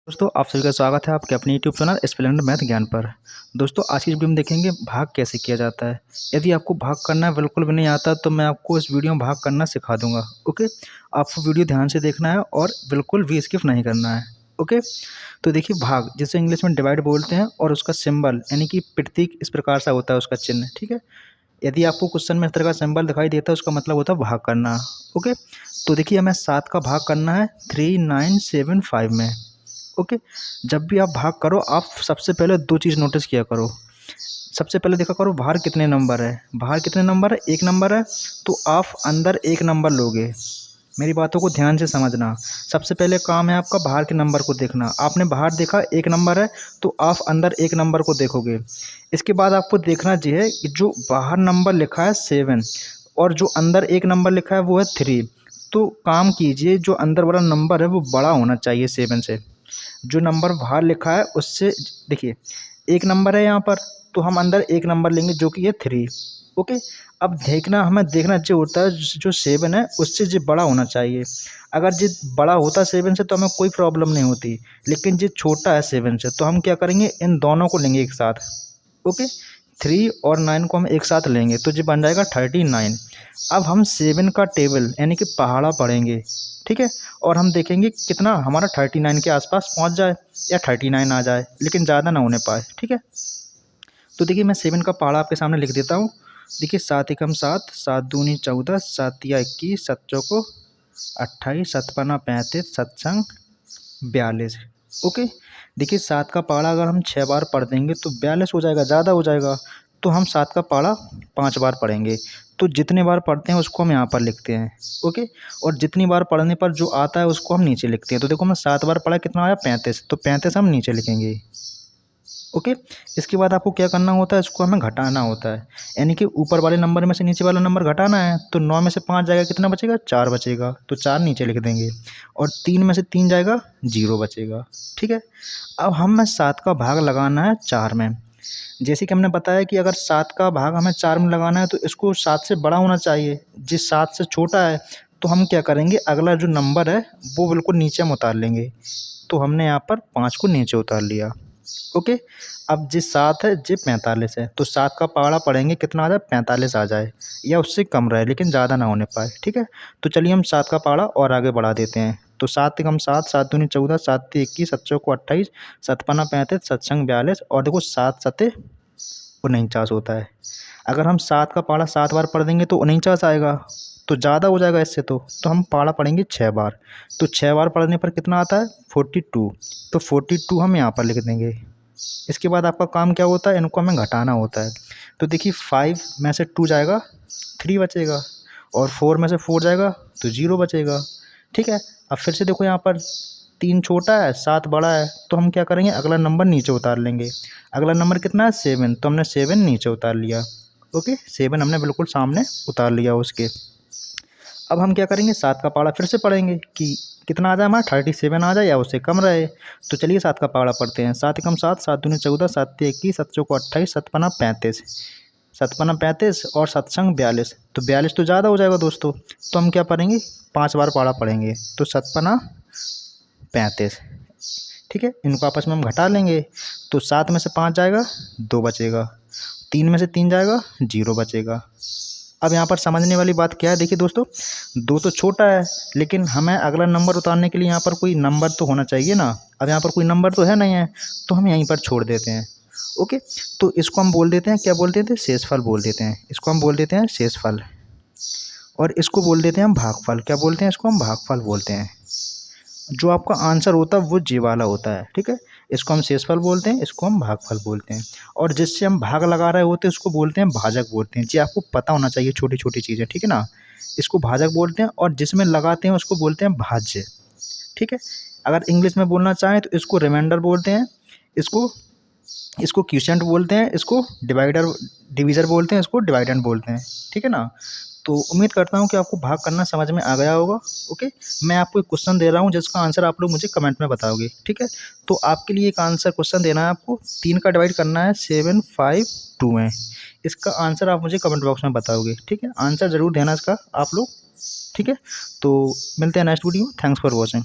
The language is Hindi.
दोस्तों आप सभी का स्वागत है आपके अपने यूट्यूब चैनल स्प्लेंडर मैथ ज्ञान पर। दोस्तों आज की इस वीडियो में देखेंगे भाग कैसे किया जाता है। यदि आपको भाग करना बिल्कुल भी नहीं आता तो मैं आपको इस वीडियो में भाग करना सिखा दूंगा। ओके, आपको वीडियो ध्यान से देखना है और बिल्कुल भी स्किप नहीं करना है। ओके, तो देखिए भाग जिसे इंग्लिश में डिवाइड बोलते हैं और उसका सिंबल यानी कि प्रतीक इस प्रकार से होता है उसका चिन्ह। ठीक है, यदि आपको क्वेश्चन में इस तरह का सिंबल दिखाई देता है उसका मतलब होता है भाग करना। ओके, तो देखिए हमें 7 का भाग करना है 3975 में। ओके, जब भी आप भाग करो आप सबसे पहले दो चीज़ नोटिस किया करो। सबसे पहले देखा करो बाहर कितने नंबर है। बाहर कितने नंबर है? एक नंबर है, तो आप अंदर एक नंबर लोगे। मेरी बातों को ध्यान से समझना। सबसे पहले काम है आपका बाहर के नंबर को देखना। आपने बाहर देखा एक नंबर है, तो आप अंदर एक नंबर को देखोगे। इसके बाद आपको देखना चाहिए कि जो बाहर नंबर लिखा है 7 और जो अंदर एक नंबर लिखा है वो है 3। तो काम कीजिए, जो अंदर वाला नंबर है वो बड़ा होना चाहिए 7 से। जो नंबर बाहर लिखा है उससे देखिए एक नंबर है यहाँ पर, तो हम अंदर एक नंबर लेंगे जो कि ये 3। ओके, अब देखना हमें देखना जो होता है जो 7 है उससे जो बड़ा होना चाहिए। अगर जो बड़ा होता 7 से तो हमें कोई प्रॉब्लम नहीं होती, लेकिन जो छोटा है 7 से तो हम क्या करेंगे, इन दोनों को लेंगे एक साथ। ओके, 3 और 9 को हम एक साथ लेंगे तो जो बन जाएगा 39। अब हम 7 का टेबल यानी कि पहाड़ा पढ़ेंगे। ठीक है, और हम देखेंगे कितना हमारा 39 के आसपास पहुंच जाए या 39 आ जाए, लेकिन ज़्यादा ना होने पाए। ठीक है, तो देखिए मैं 7 का पहाड़ा आपके सामने लिख देता हूँ। देखिए 7 एकम 7, 7 दूनी 14, 7 तिया 21, 7 चौको 28, 7 पन्ना 35, 7 संग 42। ओके, देखिए 7 का पहाड़ा अगर हम 6 बार पढ़ देंगे तो 42 हो जाएगा, ज़्यादा हो जाएगा। तो हम 7 का पहाड़ा 5 बार पढ़ेंगे। तो जितने बार पढ़ते हैं उसको हम यहाँ पर लिखते हैं। ओके, और जितनी बार पढ़ने पर जो आता है उसको हम नीचे लिखते हैं। तो देखो मैं 7 बार पढ़ा कितना आया 35, तो 35 हम नीचे लिखेंगे। ओके, इसके बाद आपको क्या करना होता है, इसको हमें घटाना होता है। यानी कि ऊपर वाले नंबर में से नीचे वाला नंबर घटाना है। तो 9 में से 5 जाएगा, कितना बचेगा? 4 बचेगा, तो 4 नीचे लिख देंगे। और 3 में से 3 जाएगा, 0 बचेगा। ठीक है, अब हमें 7 का भाग लगाना है 4 में। जैसे कि हमने बताया कि अगर 7 का भाग हमें 4 में लगाना है तो इसको 7 से बड़ा होना चाहिए। जिस 7 से छोटा है तो हम क्या करेंगे, अगला जो नंबर है वो बिल्कुल नीचे हम उतार लेंगे। तो हमने यहाँ पर 5 को नीचे उतार लिया। ओके, अब जिस 7 है जे 45 है, तो 7 का पहाड़ा पढ़ेंगे कितना आ जाए, 45 आ जाए या उससे कम रहे लेकिन ज़्यादा ना होने पाए। ठीक है, तो चलिए हम 7 का पहाड़ा और आगे बढ़ा देते हैं। तो 7 एकम 7, 7 दूनी 14, 7 तिया 21, 7 चौको 28, 7 पन्ना 35, 7 संग 42 और देखो 7 सते 49 होता है। अगर हम 7 का पहाड़ा 7 बार पढ़ देंगे तो 49 आएगा, तो ज़्यादा हो जाएगा इससे। तो हम पहाड़ा पढ़ेंगे 6 बार। तो 6 बार पढ़ने पर कितना आता है? 42। तो 42 हम यहाँ पर लिख देंगे। इसके बाद आपका काम क्या होता है, इनको हमें घटाना होता है। तो देखिए 5 में से 2 जाएगा, 3 बचेगा, और 4 में से 4 जाएगा तो 0 बचेगा। ठीक है, अब फिर से देखो यहाँ पर 3 छोटा है 7 बड़ा है, तो हम क्या करेंगे, अगला नंबर नीचे उतार लेंगे। अगला नंबर कितना है? 7, तो हमने 7 नीचे उतार लिया। ओके, 7 हमने बिल्कुल सामने उतार लिया उसके। अब हम क्या करेंगे, 7 का पहाड़ा फिर से पढ़ेंगे कि कितना आ जाए हमारा, 37 आ जाए या उससे कम रहे। तो चलिए 7 का पहाड़ा पढ़ते हैं। 7 एकम 7, 7 दूनी 14, 7 तिया 21, 7 चौको 28, 7 पन्ना 35, 7 पन्ना 35 और 7 संग 42। तो 42 तो ज़्यादा हो जाएगा दोस्तों, तो हम क्या पढ़ेंगे, 5 बार पहाड़ा पढ़ेंगे। तो 7 पन्ना 35। ठीक है, इनको आपस में हम घटा लेंगे। तो 7 में से 5 जाएगा, 2 बचेगा, 3 में से 3 जाएगा, 0 बचेगा। अब यहाँ पर समझने वाली बात क्या है, देखिए दोस्तों 2 तो छोटा है, लेकिन हमें अगला नंबर उतारने के लिए यहाँ पर कोई नंबर तो होना चाहिए ना। अब यहाँ पर कोई नंबर तो है नहीं है, तो हम यहीं पर छोड़ देते हैं। ओके, तो इसको हम बोल देते हैं, क्या बोल देते हैं, शेषफल बोल देते हैं। इसको हम बोल देते हैं शेषफल, और इसको बोल देते हैं हम भागफल। क्या बोलते हैं इसको? हम भागफल बोलते हैं। जो आपका आंसर होता है वो जी वाला होता है। ठीक है, इसको हम शेषफल बोलते हैं, इसको हम भागफल बोलते हैं। और जिससे हम भाग लगा रहे होते हैं उसको बोलते हैं भाजक बोलते हैं। जी आपको पता होना चाहिए छोटी छोटी चीज़ें, ठीक है ना। इसको भाजक बोलते हैं, और जिसमें लगाते हैं उसको बोलते हैं भाज्य। ठीक है, अगर इंग्लिश में बोलना चाहें तो इसको रिमाइंडर बोलते हैं, इसको इसको क्वोशिएंट बोलते हैं, इसको डिवाइडर डिवीज़र बोलते हैं, इसको डिवाइडेंड बोलते हैं। ठीक है ना। तो उम्मीद करता हूँ कि आपको भाग करना समझ में आ गया होगा। ओके, मैं आपको एक क्वेश्चन दे रहा हूँ जिसका आंसर आप लोग मुझे कमेंट में बताओगे। ठीक है, तो आपके लिए एक आंसर क्वेश्चन देना है आपको, 3 का डिवाइड करना है 7, 5, 2 में। इसका आंसर आप मुझे कमेंट बॉक्स में बताओगे। ठीक है, आंसर ज़रूर देना इसका आप लोग। ठीक है, तो मिलते हैं next video. Thanks for watching.